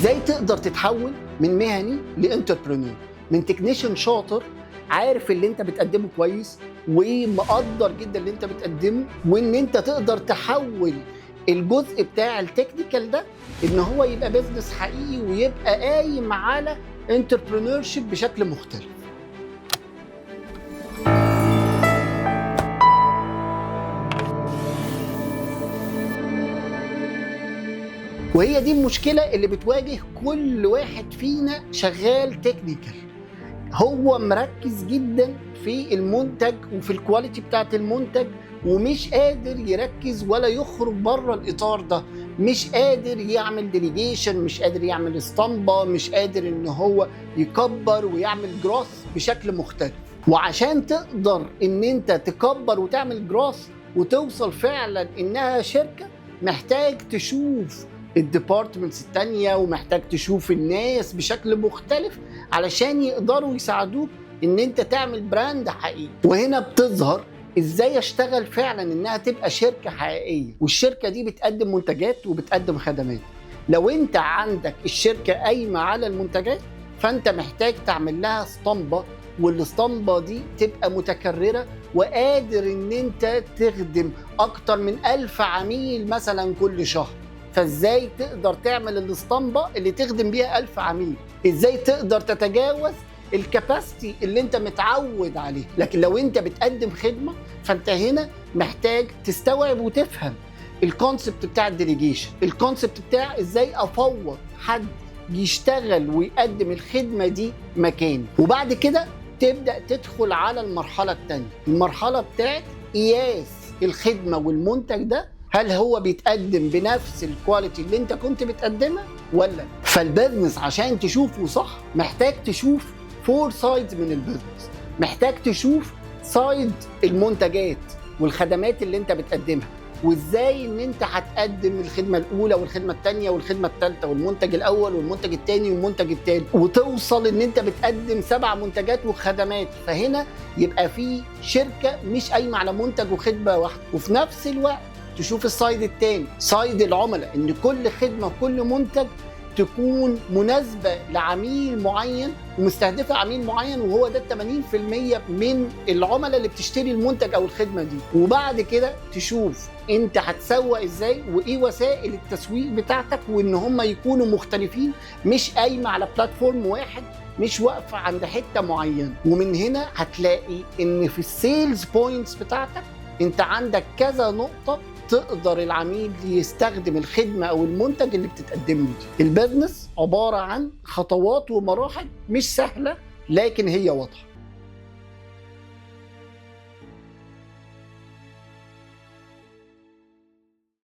ازاي تقدر تتحول من مهني لانتربرينور، من تكنيشن شاطر عارف اللي انت بتقدمه كويس ومقدر جدا اللي انت بتقدمه، وان انت تقدر تحول الجزء بتاع التكنيكال ده ان هو يبقى بيزنس حقيقي ويبقى قايم على انتربرينور شيب بشكل مختلف. وهي دي المشكلة اللي بتواجه كل واحد فينا شغال تكنيكال. هو مركز جدا في المنتج وفي الكواليتي بتاعت المنتج، ومش قادر يركز ولا يخرج بره الإطار ده، مش قادر يعمل ديليجيشن، مش قادر يعمل اسطمبة، مش قادر ان هو يكبر ويعمل جروث بشكل مختلف. وعشان تقدر ان انت تكبر وتعمل جروث وتوصل فعلا انها شركة، محتاج تشوف الديبارتمنتس التانية ومحتاج تشوف الناس بشكل مختلف علشان يقدروا يساعدوك ان انت تعمل براند حقيقي. وهنا بتظهر ازاي اشتغل فعلا انها تبقى شركة حقيقية، والشركة دي بتقدم منتجات وبتقدم خدمات. لو انت عندك الشركة قايمة على المنتجات، فانت محتاج تعمل لها اسطمبة، والاسطمبة دي تبقى متكررة وقادر ان انت تخدم اكتر من 1000 عميل مثلا كل شهر. فازاي تقدر تعمل الاسطمبة اللي تخدم بيها 1000 عميل؟ ازاي تقدر تتجاوز الكاباسيتي اللي انت متعود عليه؟ لكن لو انت بتقدم خدمة، فانت هنا محتاج تستوعب وتفهم الكونسبت بتاع الديليجيشن، الكونسبت بتاع ازاي افوض حد يشتغل ويقدم الخدمة دي مكاني. وبعد كده تبدأ تدخل على المرحلة التانية، المرحلة بتاعت قياس الخدمة والمنتج ده، هل هو بيتقدم بنفس الكواليتي اللي انت كنت بتقدمها ولا؟ فالبيزنس عشان تشوفه صح محتاج تشوف 4 سايدز من البيزنس، محتاج تشوف سايد المنتجات والخدمات اللي انت بتقدمها، وازاي ان انت هتقدم الخدمه الاولى والخدمه الثانيه والخدمه الثالثه والمنتج الاول والمنتج الثاني والمنتج الثالث، وتوصل ان انت بتقدم 7 منتجات وخدمات. فهنا يبقى في شركه مش قايمه على منتج وخدمه واحده. وفي نفس الوقت تشوف السايد الثاني، سايد العملاء، ان كل خدمه وكل منتج تكون مناسبه لعميل معين ومستهدفه عميل معين، وهو ده 80% من العملاء اللي بتشتري المنتج او الخدمه دي. وبعد كده تشوف انت هتسوق ازاي وايه وسائل التسويق بتاعتك، وان هم يكونوا مختلفين، مش قايمه على بلاتفورم واحد، مش واقفه عند حته معينه. ومن هنا هتلاقي ان في السيلز بوينتس بتاعتك انت عندك كذا نقطه تقدر العميل يستخدم الخدمة أو المنتج اللي بتتقدم له دي. البيزنس عبارة عن خطوات ومراحل مش سهلة، لكن هي واضحة.